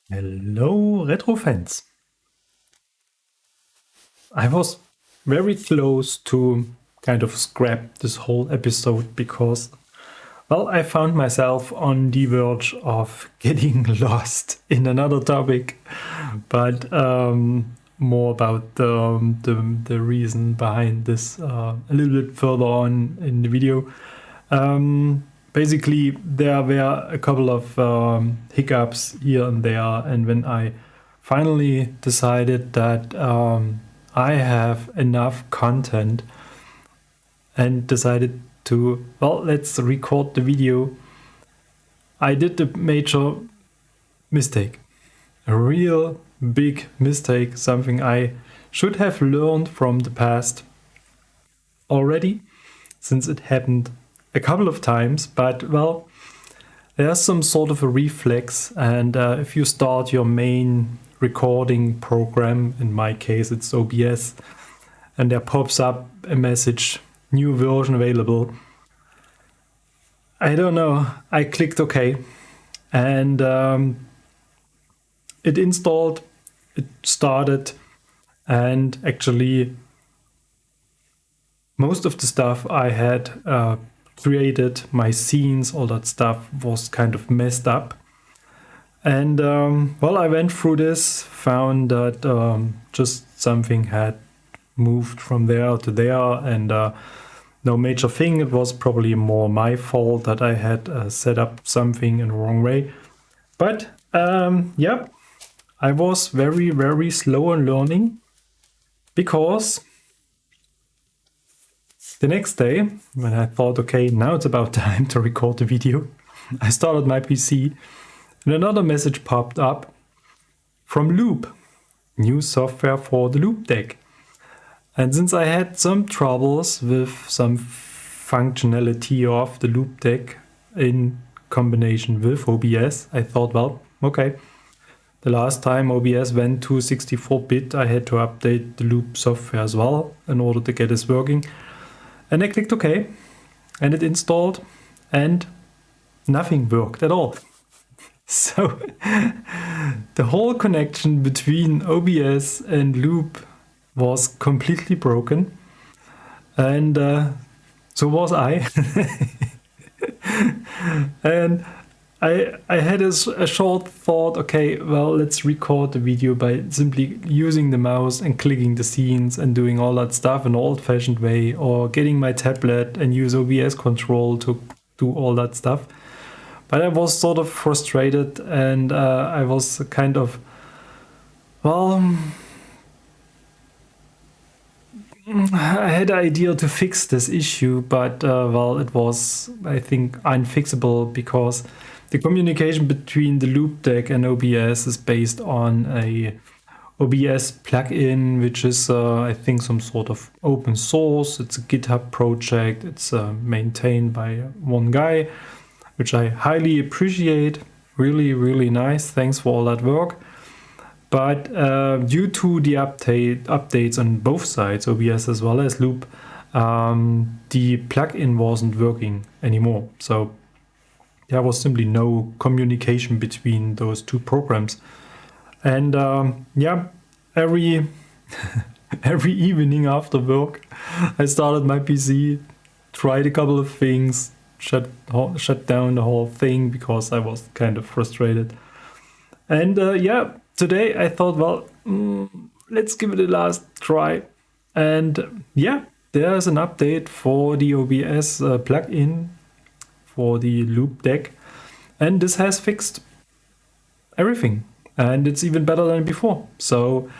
Hello, retro fans. I was very close to kind of scrap this whole episode because, well, I found myself on the verge of getting lost in another topic, but more about the reason behind this a little bit further on in the video. Basically, there were a couple of hiccups here and there, and when I finally decided that I have enough content and decided to, well, let's record the video, I did a major mistake. A real big mistake, something I should have learned from the past already, since it happened a couple of times, but well, there's some sort of a reflex, and if you start your main recording program, in my case it's OBS, and there pops up a message, new version available. I don't know, I clicked OK, and it installed, it started, and actually most of the stuff I had created, my scenes, all that stuff was kind of messed up. And well, I went through this, found that just something had moved from there to there, and no major thing. It was probably more my fault that I had set up something in the wrong way. But yeah, I was very, very slow in learning, because the next day, when I thought, okay, now it's about time to record the video, I started my PC and another message popped up from Loop, new software for the Loop deck. And since I had some troubles with some functionality of the Loop deck in combination with OBS, I thought, well, okay, the last time OBS went to 64-bit, I had to update the Loop software as well in order to get this working. And I clicked OK, and it installed, and nothing worked at all. So the whole connection between OBS and Loop was completely broken, and so was I. And I had a short thought, okay, well, let's record the video by simply using the mouse and clicking the scenes and doing all that stuff in an old-fashioned way, or getting my tablet and use OBS control to do all that stuff. But I was sort of frustrated, and I was kind of, well, I had an idea to fix this issue, but well, it was, I think, unfixable, because the communication between the Loop deck and OBS is based on a OBS plugin, which is, I think, some sort of open source. It's a GitHub project. It's maintained by one guy, which I highly appreciate. Really, really nice. Thanks for all that work. But due to the updates on both sides, OBS as well as Loop, the plugin wasn't working anymore. So there was simply no communication between those two programs. And yeah, every evening after work, I started my PC, tried a couple of things, shut down the whole thing because I was kind of frustrated. And yeah, today I thought, well, let's give it a last try. And yeah, there's an update for the OBS plugin for the Loop deck, and this has fixed everything, and it's even better than before. So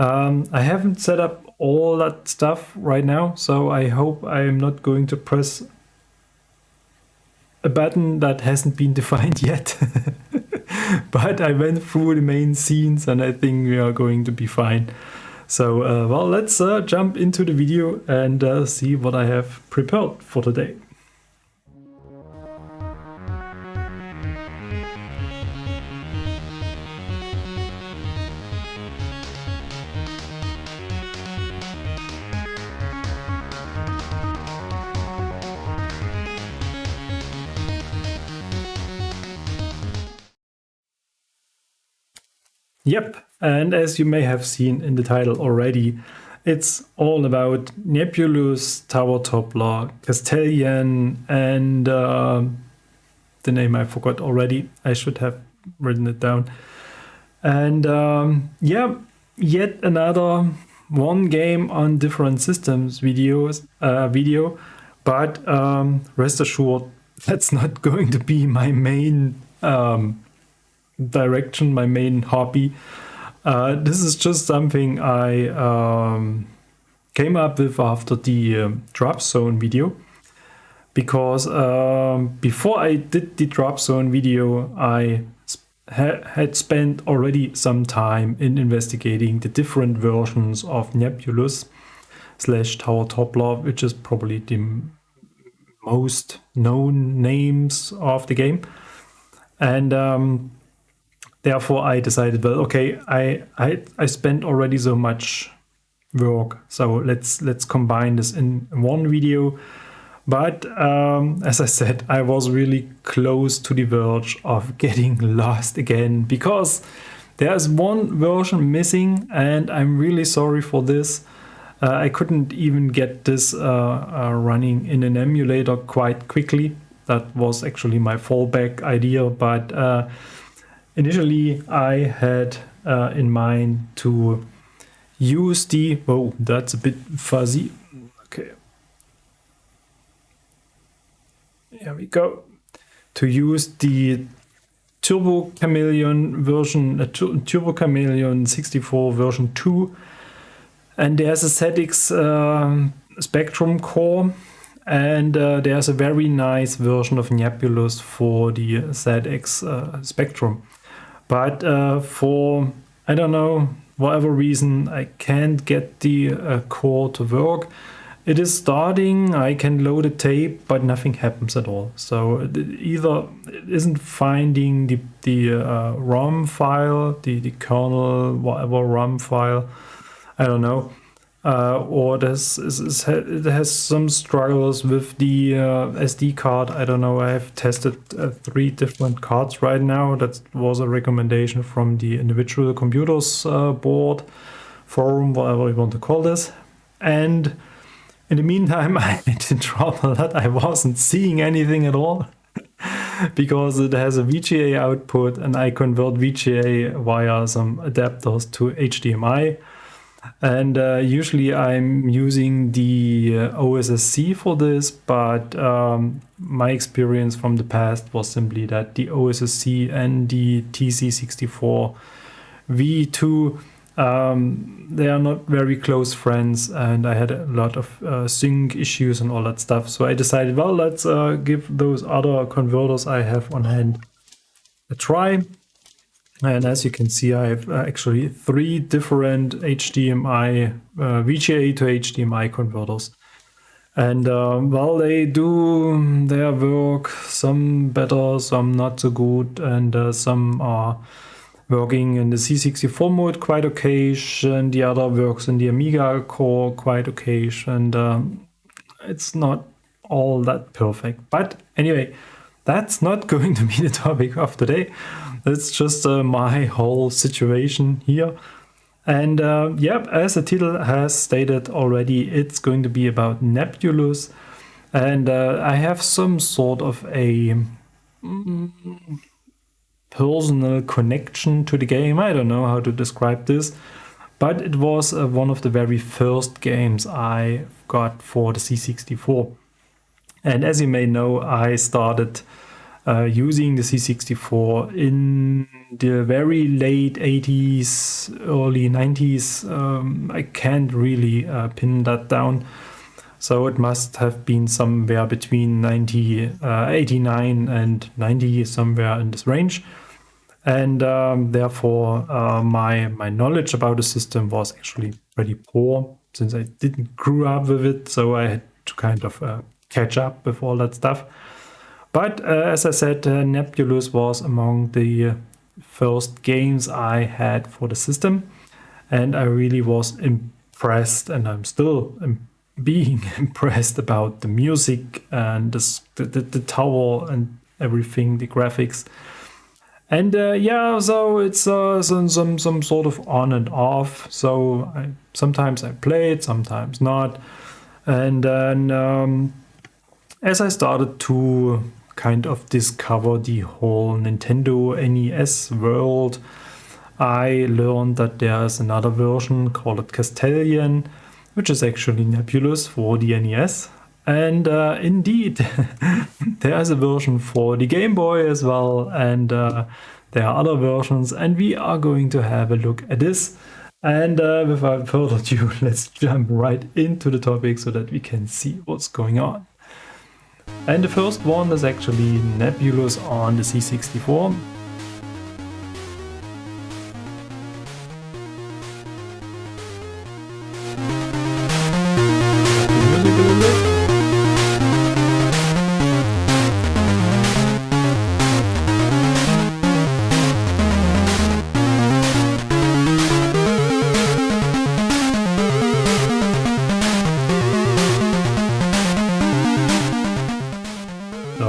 I haven't set up all that stuff right now, so I hope I'm not going to press a button that hasn't been defined yet. But I went through the main scenes, and I think we are going to be fine. So well, let's jump into the video and see what I have prepared for today. Yep, and as you may have seen in the title already, it's all about Nebulus, Tower Toppler, Castelian, and the name I forgot already. I should have written it down. And yeah, yet another one game on different systems video. But rest assured, that's not going to be my main direction, my main hobby. This is just something I came up with after the drop zone video, because before I did the drop zone video, I had spent already some time in investigating the different versions of Nebulus / Tower Toppler, which is probably the most known names of the game. And therefore I decided, well, okay, I spent already so much work, so let's combine this in one video. But as I said, I was really close to the verge of getting lost again, because there's one version missing, and I'm really sorry for this. I couldn't even get this running in an emulator quite quickly. That was actually my fallback idea, but initially I had in mind to use the... Oh, that's a bit fuzzy. Okay. Here we go. To use the Turbo Chameleon version, Turbo Chameleon 64 version 2. And there's a ZX Spectrum core. And there's a very nice version of Nebulus for the ZX Spectrum. But for, I don't know, whatever reason, I can't get the core to work. It is starting, I can load a tape, but nothing happens at all. So either it isn't finding the ROM file, the kernel, whatever ROM file, I don't know. Or it has some struggles with the SD card. I don't know. I have tested 3 different cards right now. That was a recommendation from the individual computers board, forum, whatever you want to call this. And in the meantime, I had in trouble that I wasn't seeing anything at all, because it has a VGA output, and I convert VGA via some adapters to HDMI. And usually I'm using the OSSC for this, but my experience from the past was simply that the OSSC and the TC64 V2, they are not very close friends, and I had a lot of sync issues and all that stuff. So I decided, well, let's give those other converters I have on hand a try. And as you can see, I have actually 3 different HDMI, VGA to HDMI converters. And well, they do their work, some better, some not so good, and some are working in the C64 mode quite okay, and the other works in the Amiga core quite okay, and it's not all that perfect. But anyway, that's not going to be the topic of today. It's just my whole situation here. And yeah, as the title has stated already, it's going to be about Nebulus. And I have some sort of a personal connection to the game. I don't know how to describe this. But it was one of the very first games I got for the C64. And as you may know, I started using the C64 in the very late 80s, early 90s. I can't really pin that down. So it must have been somewhere between 89 and 90, somewhere in this range. And therefore, my knowledge about the system was actually pretty poor, since I didn't grow up with it. So I had to kind of catch up with all that stuff. But as I said, Nebulus was among the first games I had for the system, and I really was impressed, and I'm still being impressed about the music and the tower and everything, the graphics. And yeah, so it's some sort of on and off. So sometimes I play it, sometimes not. And then as I started to kind of discover the whole Nintendo NES world, I learned that there's another version called Castelian, which is actually Nebulus for the NES. And indeed, there's a version for the Game Boy as well, and there are other versions, and we are going to have a look at this. And without further ado, let's jump right into the topic so that we can see what's going on. And the first one is actually Nebulus on the C64.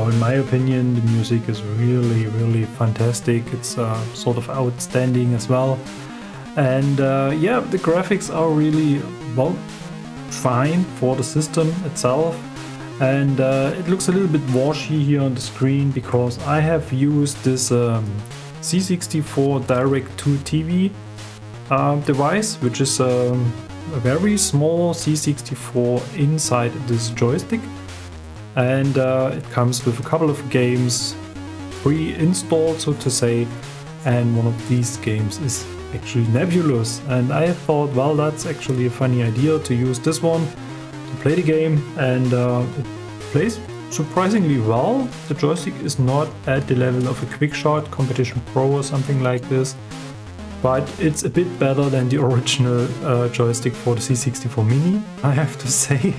In my opinion, the music is really fantastic. It's sort of outstanding as well. And yeah, the graphics are really, well, fine for the system itself. And it looks a little bit washy here on the screen because I have used this C64 Direct to TV device, which is a very small C64 inside this joystick. And it comes with a couple of games pre-installed, so to say, and one of these games is actually Nebulus. And I thought, well, that's actually a funny idea to use this one to play the game, and it plays surprisingly well. The joystick is not at the level of a Quickshot Competition Pro or something like this, but it's a bit better than the original joystick for the C64 Mini, I have to say.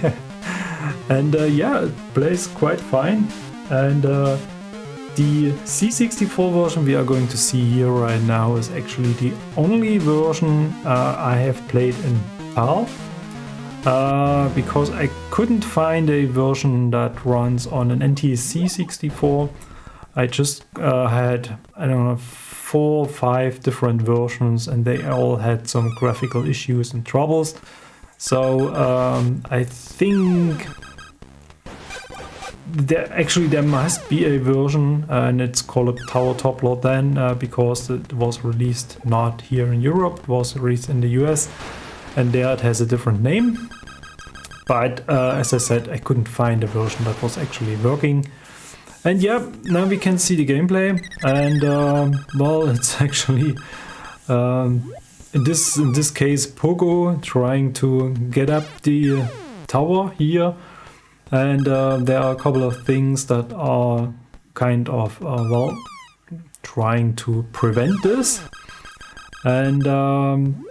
And yeah, it plays quite fine. And the C64 version we are going to see here right now is actually the only version I have played in PAL, because I couldn't find a version that runs on an NTSC 64. I just had, I don't know, 4 or 5 different versions, and they all had some graphical issues and troubles. So I think there must be a version, and it's called Toppler then, because it was released not here in Europe, it was released in the US, and there it has a different name. But as I said, I couldn't find a version that was actually working. And yeah, now we can see the gameplay, and well, it's actually in this case Pogo trying to get up the tower here. And there are a couple of things that are kind of, well, trying to prevent this. And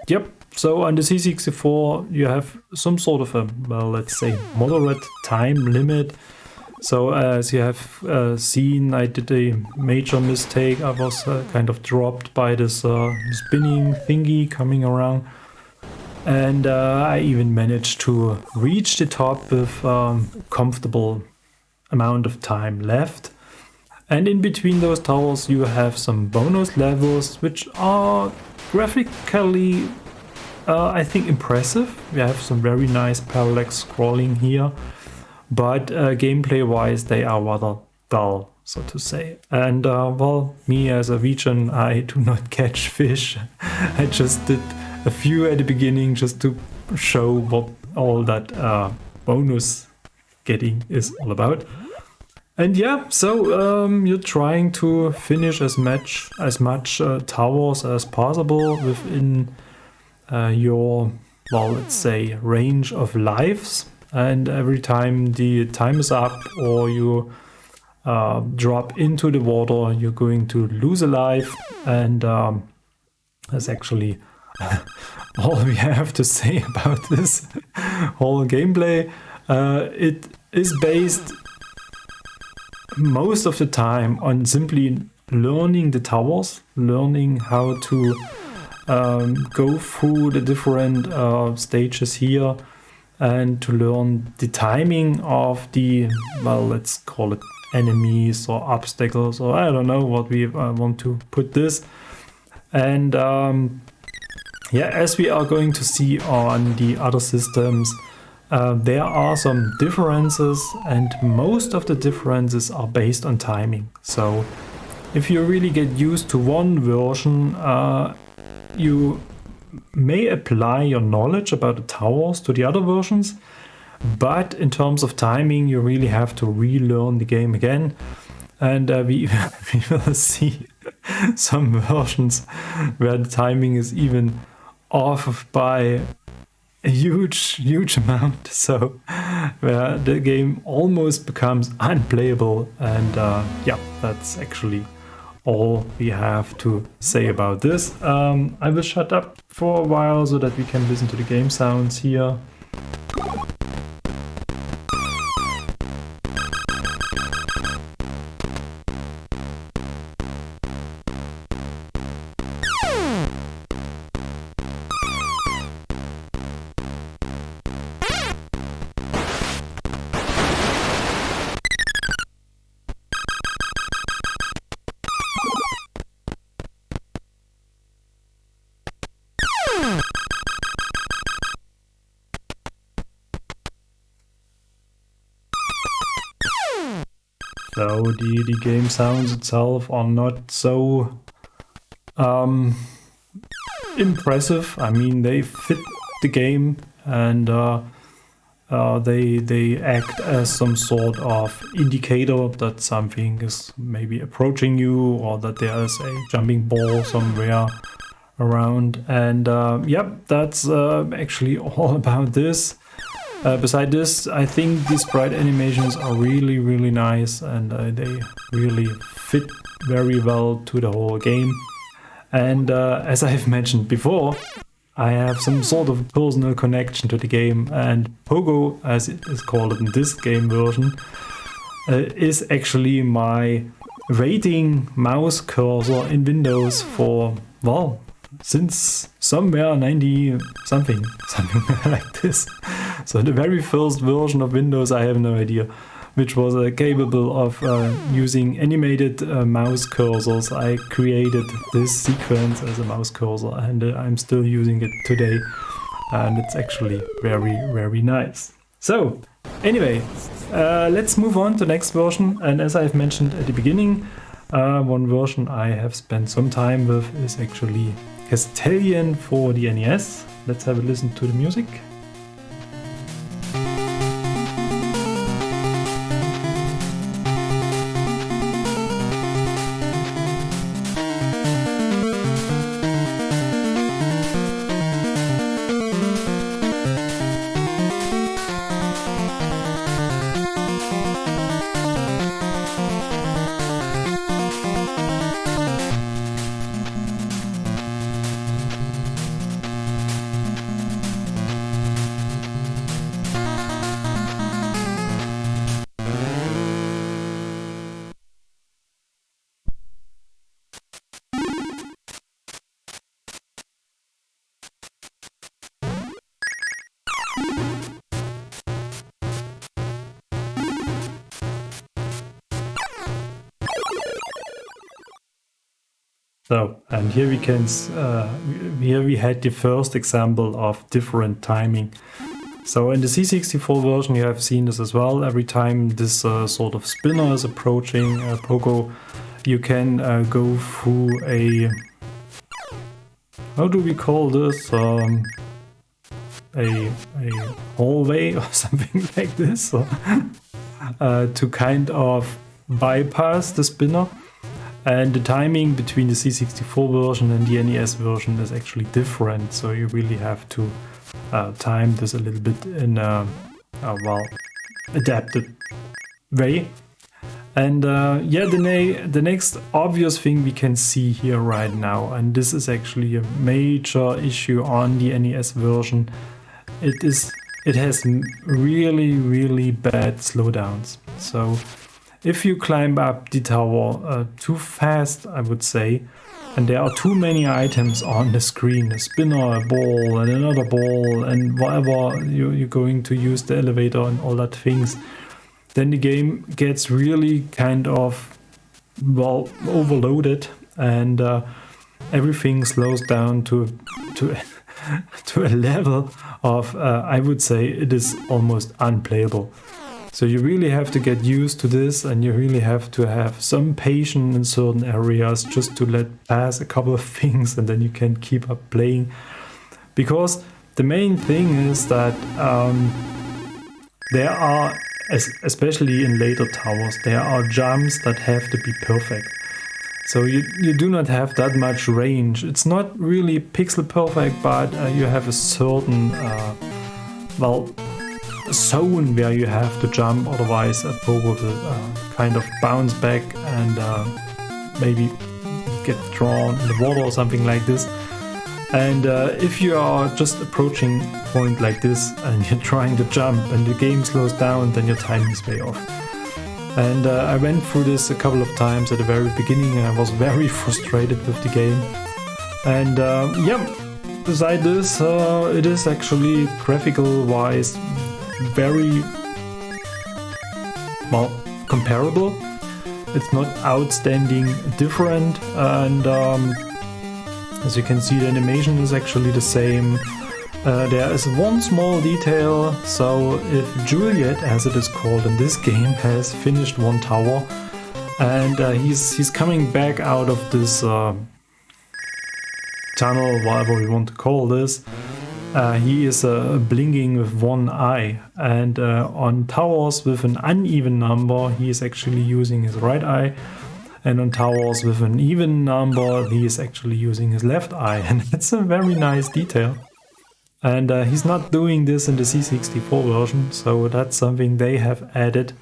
yep, so on the C64 you have some sort of a, well, let's say moderate time limit. So as you have seen, I did a major mistake. I was kind of dropped by this spinning thingy coming around. And I even managed to reach the top with comfortable amount of time left. And in between those towers you have some bonus levels, which are graphically, I think, impressive. We have some very nice parallax scrolling here, but gameplay wise they are rather dull, so to say. And well, me as a region, I do not catch fish. I just did a few at the beginning just to show what all that bonus getting is all about. And yeah, so you're trying to finish as much towers as possible within your, well, let's say, range of lives. And every time the time is up or you drop into the water, you're going to lose a life. And that's actually all we have to say about this whole gameplay. It is based most of the time on simply learning the towers, learning how to go through the different stages here, and to learn the timing of the, well, let's call it enemies or obstacles, or I don't know what we want to put this. And yeah, as we are going to see on the other systems, there are some differences, and most of the differences are based on timing. So if you really get used to one version, you may apply your knowledge about the towers to the other versions, but in terms of timing, you really have to relearn the game again. And we will see some versions where the timing is even off by a huge amount, so where the game almost becomes unplayable. And yeah, that's actually all we have to say about this. I will shut up for a while so that we can listen to the game sounds here. So the game sounds itself are not so impressive. I mean, they fit the game, and they act as some sort of indicator that something is maybe approaching you, or that there is a jumping ball somewhere around. And yep, that's actually all about this. Beside this, I think these sprite animations are really nice, and they really fit very well to the whole game. And as I've mentioned before, I have some sort of personal connection to the game, and Pogo, as it is called in this game version, is actually my rating mouse cursor in Windows for, well, since somewhere 90 something like this. So the very first version of Windows, I have no idea, which was capable of using animated mouse cursors. I created this sequence as a mouse cursor, and I'm still using it today, and it's actually very nice. So anyway, let's move on to the next version. And as I've mentioned at the beginning, one version I have spent some time with is actually Castelian for the NES. Let's have a listen to the music. So, and here we can, here we had the first example of different timing. So in the C64 version you have seen this as well. Every time this sort of spinner is approaching Pogo, you can go through a, how do we call this, a hallway or something like this, to kind of bypass the spinner. And the timing between the C64 version and the NES version is actually different, so you really have to time this a little bit in a well, adapted way. And yeah, the next obvious thing we can see here right now, and this is actually a major issue on the NES version, it has really bad slowdowns. So if you climb up the tower too fast, I would say, and there are too many items on the screen, a spinner, a ball, and another ball, and whatever you're going to use the elevator and all that things, then the game gets really kind of, well, overloaded, and everything slows down to to a level of, I would say, it is almost unplayable. So you really have to get used to this, and you really have to have some patience in certain areas just to let pass a couple of things, and then you can keep up playing. Because the main thing is that there are, especially in later towers, there are jumps that have to be perfect. So you do not have that much range. It's not really pixel perfect, but you have a certain, well, zone where you have to jump, otherwise a pogo will kind of bounce back and maybe get drawn in the water or something like this. And if you are just approaching a point like this and you're trying to jump and the game slows down, then your timing is way off. And I went through this a couple of times at the very beginning, and I was very frustrated with the game. And yeah, beside this, it is actually graphical wise very, well, comparable. It's not outstanding different, and as you can see, the animation is actually the same. There is one small detail, so if Juliet, as it is called in this game, has finished one tower, and he's coming back out of this tunnel, whatever we want to call this, he is blinking with one eye, and on towers with an uneven number, he is actually using his right eye, and on towers with an even number, he is actually using his left eye, and that's a very nice detail. And he's not doing this in the C64 version, so that's something they have added.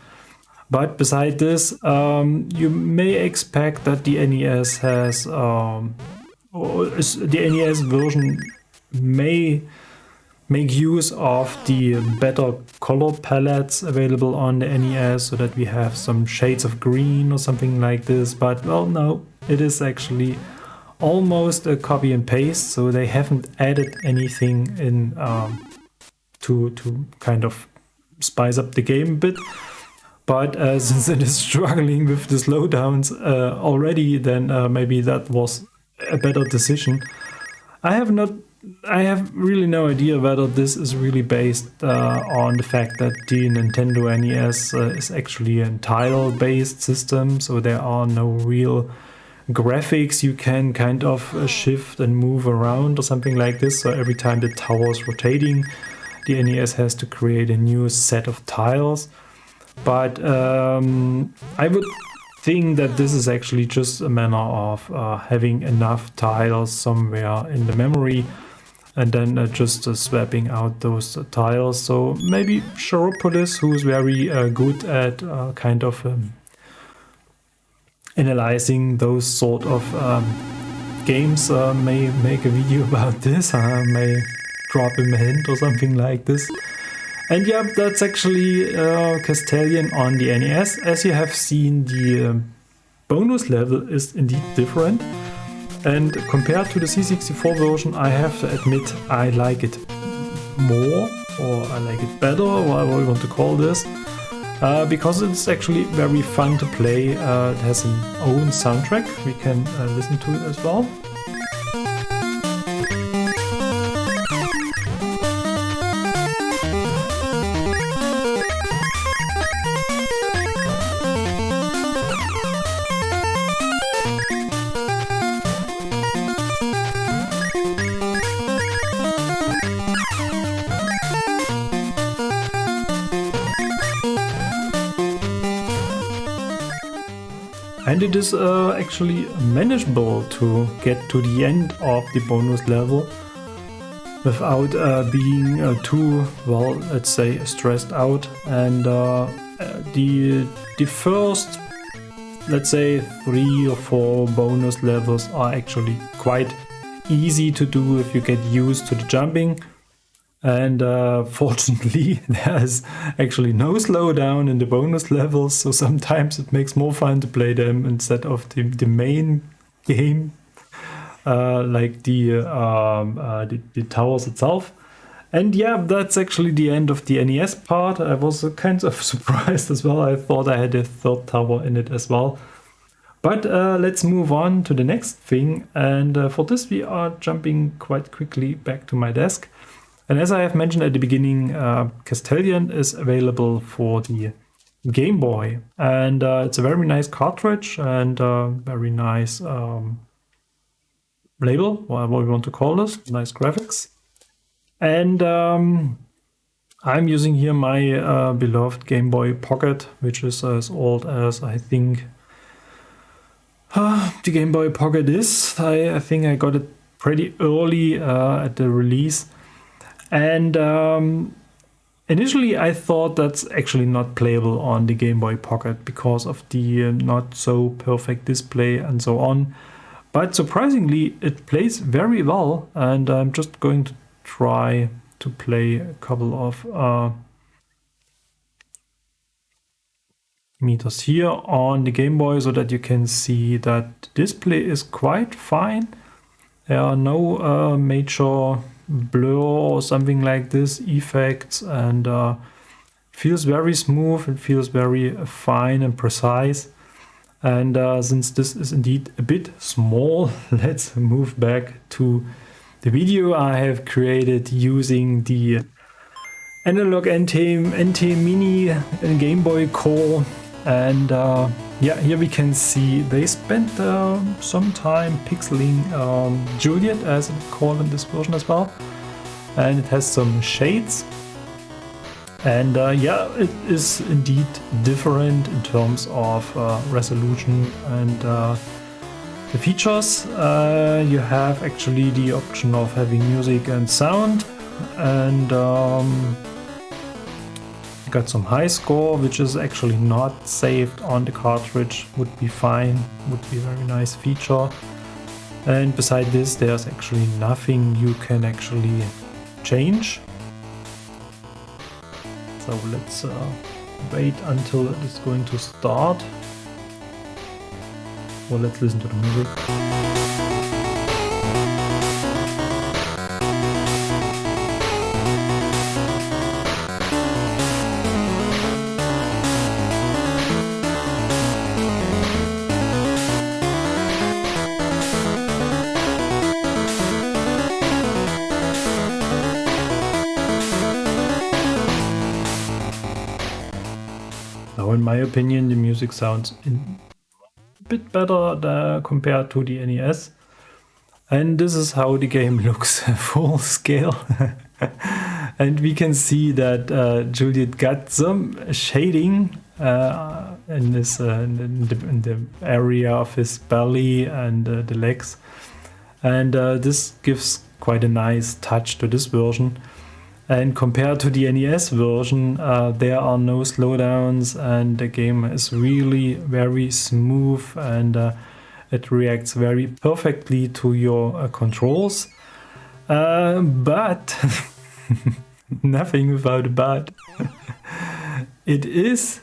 But beside this, you may expect that the NES has, the NES version may make use of the better color palettes available on the NES, so that we have some shades of green or something like this. But well, no, it is actually almost a copy and paste, so they haven't added anything in to kind of spice up the game a bit. But since it is struggling with the slowdowns already, then maybe that was a better decision. I have really no idea whether this is really based on the fact that the Nintendo NES is actually a tile-based system, so there are no real graphics you can kind of shift and move around or something like this. So every time the tower is rotating, the NES has to create a new set of tiles. But I would think that this is actually just a matter of having enough tiles somewhere in the memory, and then just swapping out those tiles. So maybe Chiropolis, who is very good at kind of analyzing those sort of games, may make a video about this, may drop him a hint or something like this. And yeah, that's actually Castelian on the NES. As you have seen, the bonus level is indeed different. And compared to the C64 version, I have to admit I like it more, or I like it better, whatever you want to call this. Because it's actually very fun to play. It has an own soundtrack, we can listen to it as well. And it is actually manageable to get to the end of the bonus level without being too, well, let's say, stressed out. And the first, let's say, 3 or 4 bonus levels are actually quite easy to do if you get used to the jumping. And fortunately, there's actually no slowdown in the bonus levels, so sometimes it makes more fun to play them instead of the main game, like the towers itself. And yeah, that's actually the end of the NES part. I was kind of surprised as well. I thought I had a third tower in it as well. But let's move on to the next thing. And for this, we are jumping quite quickly back to my desk. And as I have mentioned at the beginning, Castelian is available for the Game Boy. And it's a very nice cartridge and very nice label, what we want to call this, nice graphics. And I'm using here my beloved Game Boy Pocket, which is as old as I think the Game Boy Pocket is. I think I got it pretty early at the release. And initially I thought that's actually not playable on the Game Boy Pocket because of the not so perfect display and so on. But surprisingly, it plays very well, and I'm just going to try to play a couple of meters here on the Game Boy so that you can see that the display is quite fine. There are no major blur or something like this effects, and feels very smooth. It feels very fine and precise. And since this is indeed a bit small, let's move back to the video I have created using the Analog NT Mini Game Boy Core. And yeah, here we can see they spent some time pixeling Juliet, as it's called in this version as well. And it has some shades. And yeah, it is indeed different in terms of resolution and the features. You have actually the option of having music and sound, and got some high score, which is actually not saved on the cartridge. Would be fine, would be a very nice feature. And beside this, there's actually nothing you can actually change. So let's wait until it is going to start. Well, let's listen to the music. Now, in my opinion, the music sounds a bit better compared to the NES. And this is how the game looks full scale. And we can see that Juliet got some shading in the area of his belly and the legs. And this gives quite a nice touch to this version. And compared to the NES version, there are no slowdowns, and the game is really very smooth, and it reacts very perfectly to your controls. But nothing without a but. It is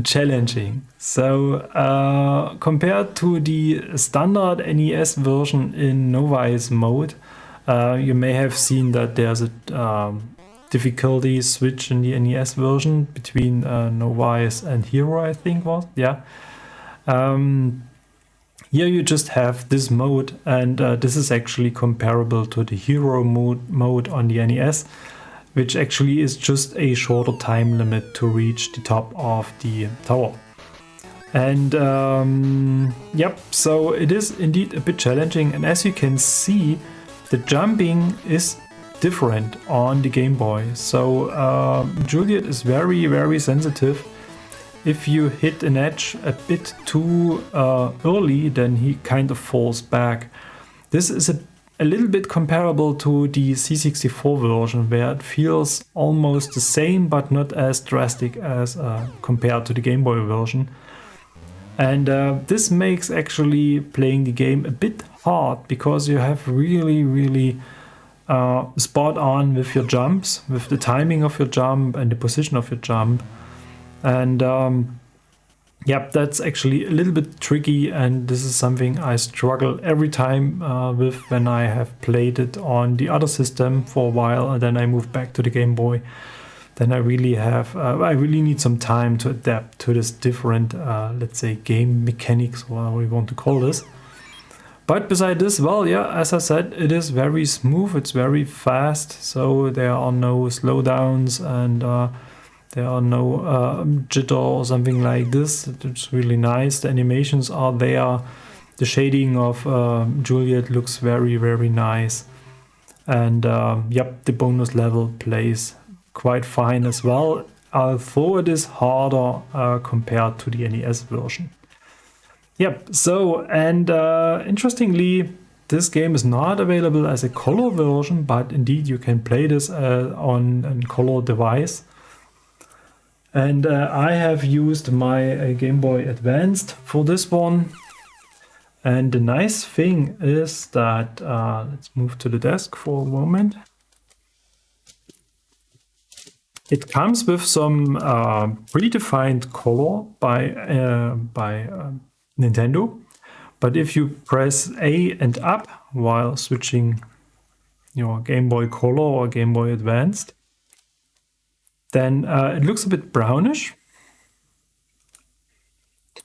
challenging. So compared to the standard NES version in Novice mode, you may have seen that there's a difficulty switch in the NES version between Novice and Hero, I think was, yeah. Here you just have this mode, and this is actually comparable to the Hero mode on the NES, which actually is just a shorter time limit to reach the top of the tower. And yep, so it is indeed a bit challenging, and as you can see, the jumping is different on the Game Boy. So Juliet is very, very sensitive. If you hit an edge a bit too early, then he kind of falls back. This is a little bit comparable to the C64 version, where it feels almost the same, but not as drastic as compared to the Game Boy version. And this makes actually playing the game a bit hard, because you have really spot on with your jumps, with the timing of your jump and the position of your jump. And Yep, that's actually a little bit tricky, and this is something I struggle every time with when I have played it on the other system for a while, and then I move back to the Game Boy. Then I really need some time to adapt to this different, let's say, game mechanics, or whatever we want to call this. But beside this, well, yeah, as I said, it is very smooth, it's very fast, so there are no slowdowns, and there are no jitter or something like this. It's really nice. The animations are there. The shading of Juliet looks very, very nice. And yep, the bonus level plays quite fine as well, although it is harder compared to the NES version. Yep, so, and interestingly, this game is not available as a color version, but indeed you can play this on a color device. And I have used my Game Boy Advanced for this one. And the nice thing is that, let's move to the desk for a moment. It comes with some predefined color by Nintendo. But if you press A and up while switching your Game Boy Color or Game Boy Advanced, then it looks a bit brownish.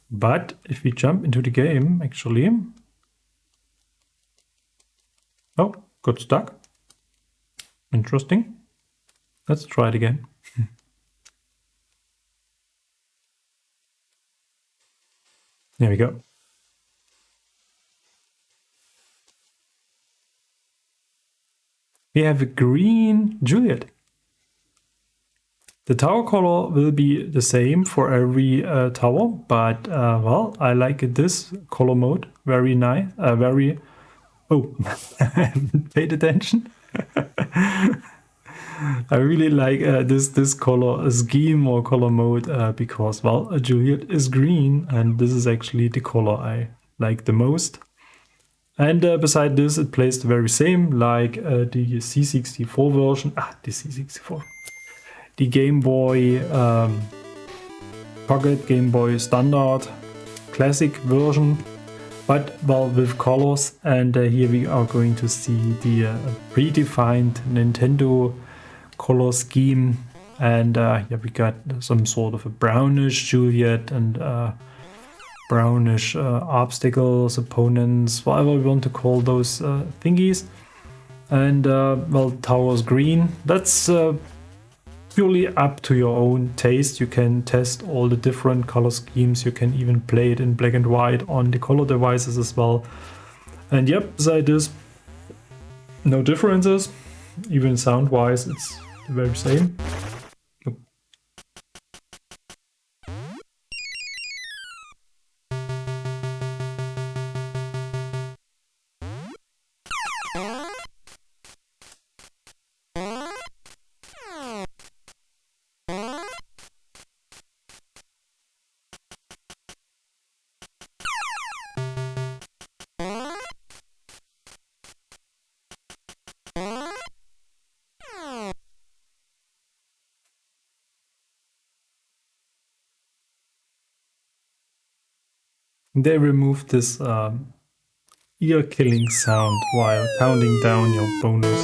But if we jump into the game, actually... Oh, got stuck. Interesting. Let's try it again. There we go. We have a green Juliet. The tower color will be the same for every tower, but well, I like this color mode. Very nice. Very... Oh, I haven't paid attention. I really like this color scheme or color mode because, well, Juliet is green, and this is actually the color I like the most. And beside this, it plays the very same, like the C64 version. The C64. The Game Boy Pocket, Game Boy Standard, Classic version, but well, with colors. And here we are going to see the predefined Nintendo color scheme. And yeah, we got some sort of a brownish Juliet and brownish obstacles, opponents, whatever we want to call those thingies. And well, towers green. That's purely up to your own taste. You can test all the different color schemes. You can even play it in black and white on the color devices as well. And yep, beside this, no differences. Even sound wise, it's the very same. They removed this ear-killing sound while counting down your bonus.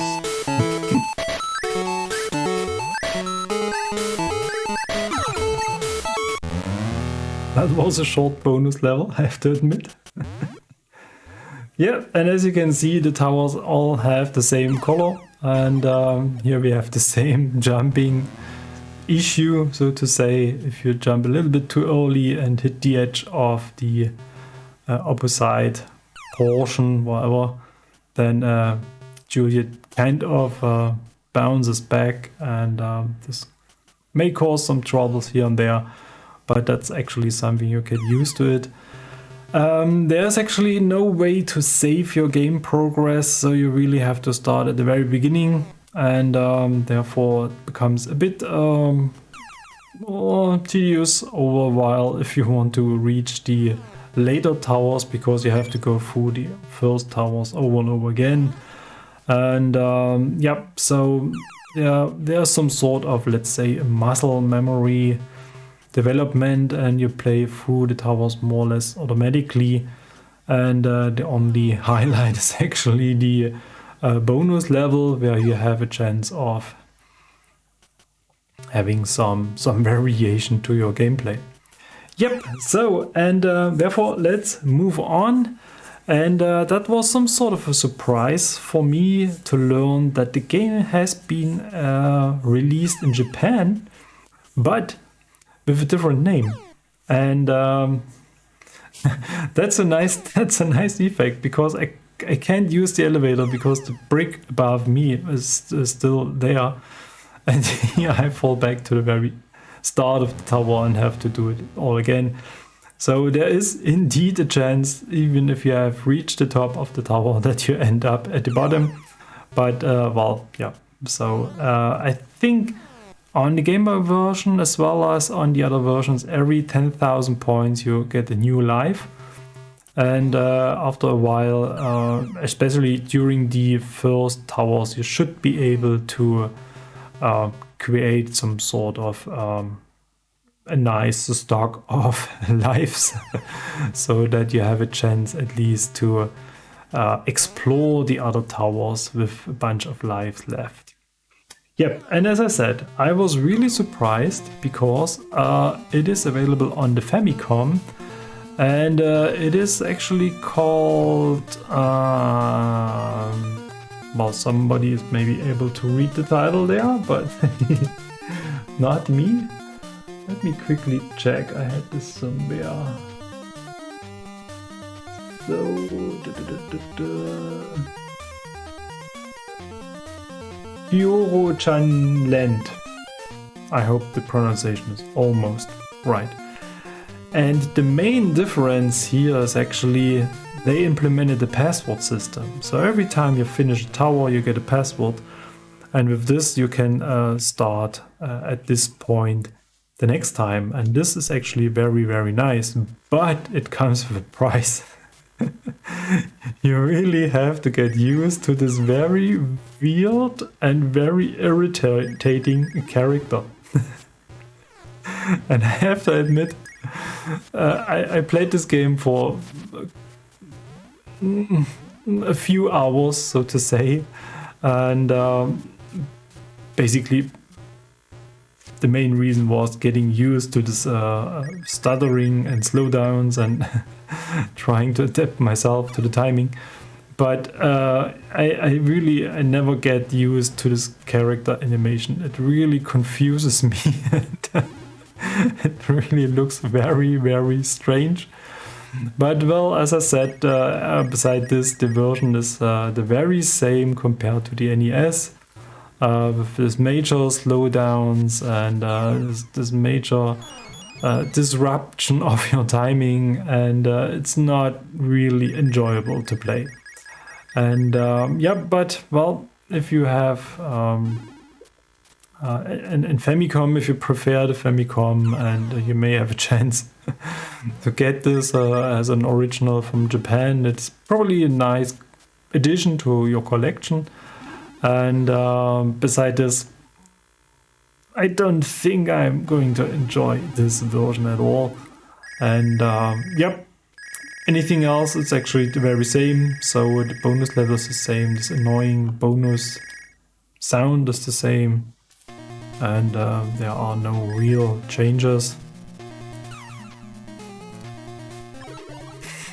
That was a short bonus level, I have to admit. Yeah, and as you can see, the towers all have the same color, and here we have the same jumping issue, so to say. If you jump a little bit too early and hit the edge of the opposite portion, whatever, then Juliet kind of bounces back, and this may cause some troubles here and there, but that's actually something you get used to it. There's actually no way to save your game progress, so you really have to start at the very beginning, and therefore it becomes a bit tedious over a while if you want to reach the later towers, because you have to go through the first towers over and over again. And so yeah, there's some sort of, let's say, muscle memory development, and you play through the towers more or less automatically. And the only highlight is actually the bonus level, where you have a chance of having some variation to your gameplay. Yep, so, and therefore let's move on. And that was some sort of a surprise for me to learn that the game has been released in Japan, but with a different name. And that's a nice effect, because I can't use the elevator because the brick above me is still there. And here I fall back to the very start of the tower and have to do it all again. So there is indeed a chance, even if you have reached the top of the tower, that you end up at the bottom. But well, yeah. So I think on the Game Boy version, as well as on the other versions, every 10,000 points you get a new life. And after a while, especially during the first towers, you should be able to create some sort of a nice stock of lives, so that you have a chance at least to explore the other towers with a bunch of lives left. Yep, and as I said, I was really surprised because it is available on the Famicom, and it is actually called well, somebody is maybe able to read the title there, but not me. Let me quickly check. I had this somewhere. So, Kyoro-chan Land. I hope the pronunciation is almost right. And the main difference here is actually they implemented the password system. So every time you finish a tower, you get a password. And with this, you can start at this point the next time. And this is actually very, very nice. But it comes with a price. You really have to get used to this very weird and very irritating character. And I have to admit, I played this game for a few hours, so to say, and basically the main reason was getting used to this stuttering and slowdowns and trying to adapt myself to the timing. But I never get used to this character animation. It really confuses me. It really looks very, very strange. But well, as I said, beside this, the version is the very same compared to the NES, with this major slowdowns and this major disruption of your timing, and it's not really enjoyable to play. And yeah, but well, if you have in Famicom, if you prefer the Famicom, and you may have a chance to get this as an original from Japan, it's probably a nice addition to your collection. And beside this, I don't think I'm going to enjoy this version at all. And yep, anything else, it's actually the very same. So the bonus level is the same, this annoying bonus sound is the same. And there are no real changes.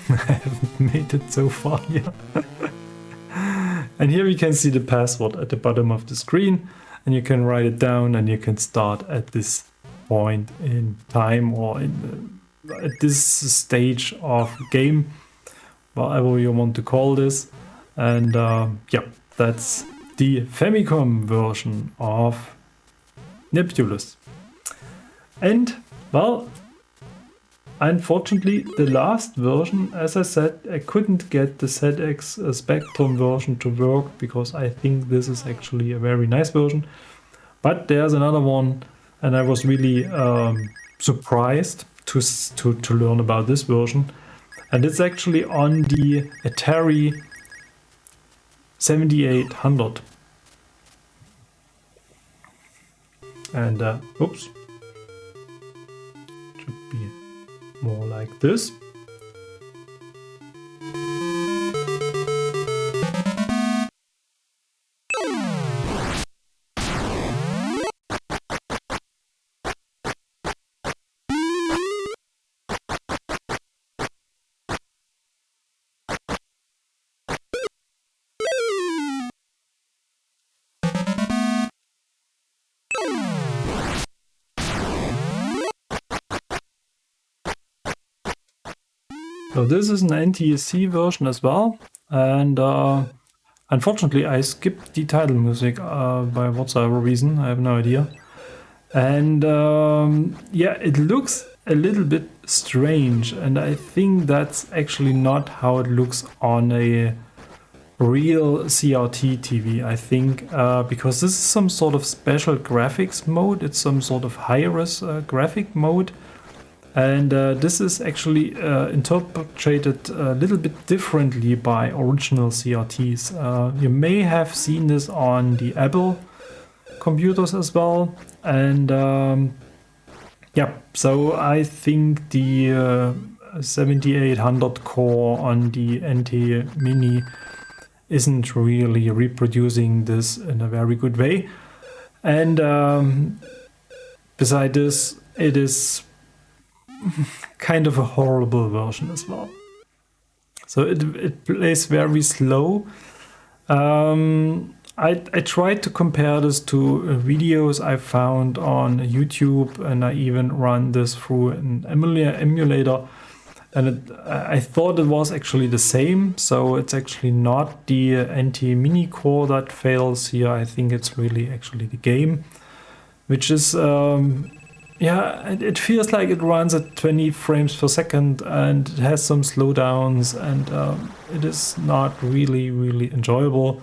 I haven't made it so far yet. And here we can see the password at the bottom of the screen, and you can write it down, and you can start at this point in time, or at this stage of game, whatever you want to call this. And yeah, that's the Famicom version of Nebulus. And well, unfortunately, the last version, as I said, I couldn't get the ZX Spectrum version to work, because I think this is actually a very nice version. But there's another one, and I was really surprised to learn about this version. And it's actually on the Atari 7800. And oops. more like this. So this is an NTSC version as well, and unfortunately I skipped the title music by whatsoever reason, I have no idea. And yeah, it looks a little bit strange, and I think that's actually not how it looks on a real CRT TV, I think, because this is some sort of special graphics mode, it's some sort of high-res graphic mode. And this is actually interpreted a little bit differently by original CRTs. You may have seen this on the Apple computers as well. And yeah, so I think the 7800 core on the NT Mini isn't really reproducing this in a very good way. And beside this, it is kind of a horrible version as well. So it plays very slow. I tried to compare this to videos I found on YouTube, and I even run this through an emulator, and I thought it was actually the same. So it's actually not the NT Mini core that fails here. I think it's really actually the game, which is yeah, it feels like it runs at 20 frames per second, and it has some slowdowns, and it is not really enjoyable.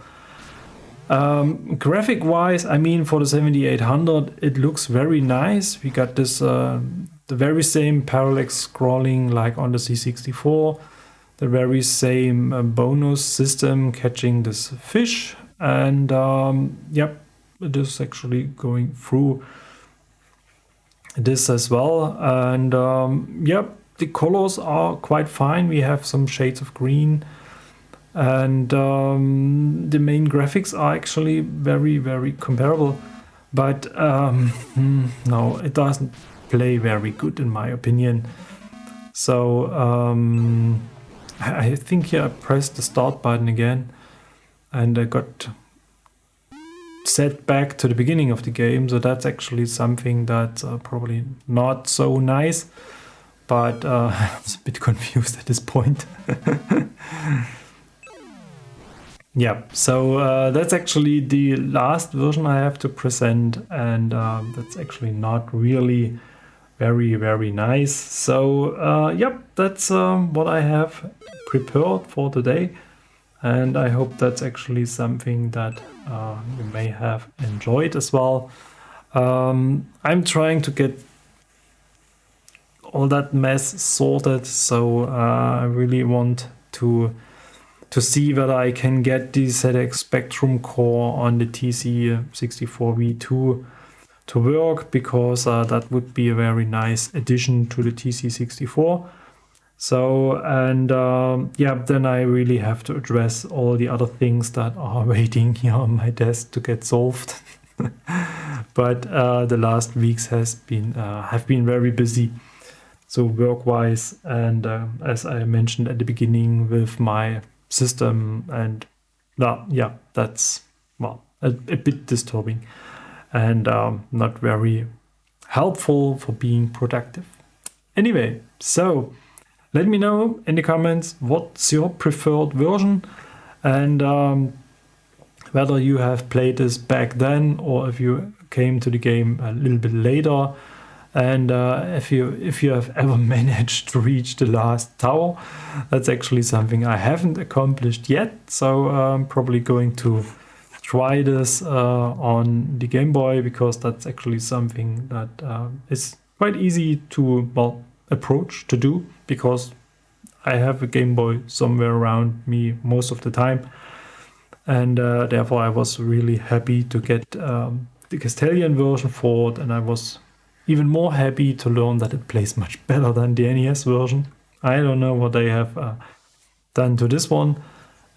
Graphic wise, I mean, for the 7800 it looks very nice. We got this the very same parallax scrolling like on the C64, the very same bonus system catching this fish, and yep, it is actually going through this as well. And yep, the colors are quite fine. We have some shades of green, and the main graphics are actually very comparable, but no, it doesn't play very good in my opinion. So I think here I pressed the start button again, and I got set back to the beginning of the game, so that's actually something that's probably not so nice, but I was a bit confused at this point. Yeah, so that's actually the last version I have to present, and that's actually not really very nice. So yep, that's what I have prepared for today. And I hope that's actually something that you may have enjoyed as well. I'm trying to get all that mess sorted, so I really want to see whether I can get the ZX Spectrum core on the TC64V2 to work, because that would be a very nice addition to the TC64. So, and yeah, then I really have to address all the other things that are waiting here on my desk to get solved. But the last weeks have been very busy, so work-wise, and as I mentioned at the beginning with my system, and yeah, that's, well, a bit disturbing and not very helpful for being productive. Anyway, so let me know in the comments what's your preferred version, and whether you have played this back then or if you came to the game a little bit later, and if you have ever managed to reach the last tower. That's actually something I haven't accomplished yet, so I'm probably going to try this on the Game Boy, because that's actually something that is quite easy to, well, approach to do, because I have a Game Boy somewhere around me most of the time, and therefore I was really happy to get the Castelian version for it, and I was even more happy to learn that it plays much better than the NES version. I don't know what they have done to this one.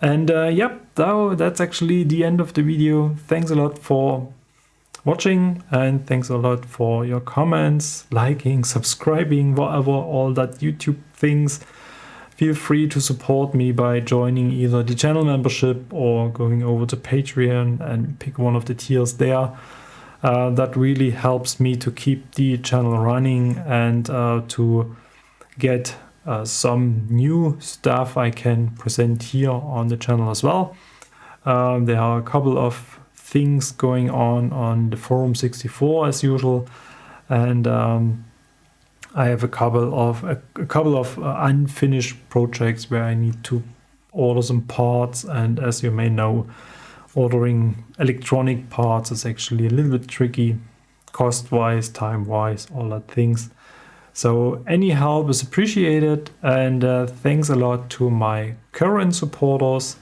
And yep, that's actually the end of the video. Thanks a lot for watching, and thanks a lot for your comments, liking, subscribing, whatever, all that YouTube things. Feel free to support me by joining either the channel membership or going over to Patreon and pick one of the tiers there. That really helps me to keep the channel running and to get some new stuff I can present here on the channel as well. There are a couple of things going on the Forum 64 as usual, and I have a couple of unfinished projects where I need to order some parts, and as you may know, ordering electronic parts is actually a little bit tricky, cost-wise, time-wise, all that things. So any help is appreciated, and thanks a lot to my current supporters.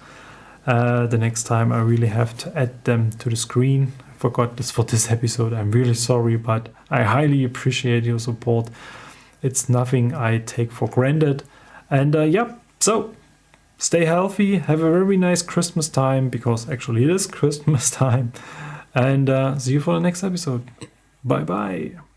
The next time I really have to add them to the screen. I forgot this for this episode. I'm really sorry, but I highly appreciate your support. It's nothing I take for granted. And so stay healthy. Have a very nice Christmas time, because actually it is Christmas time. And see you for the next episode. Bye bye.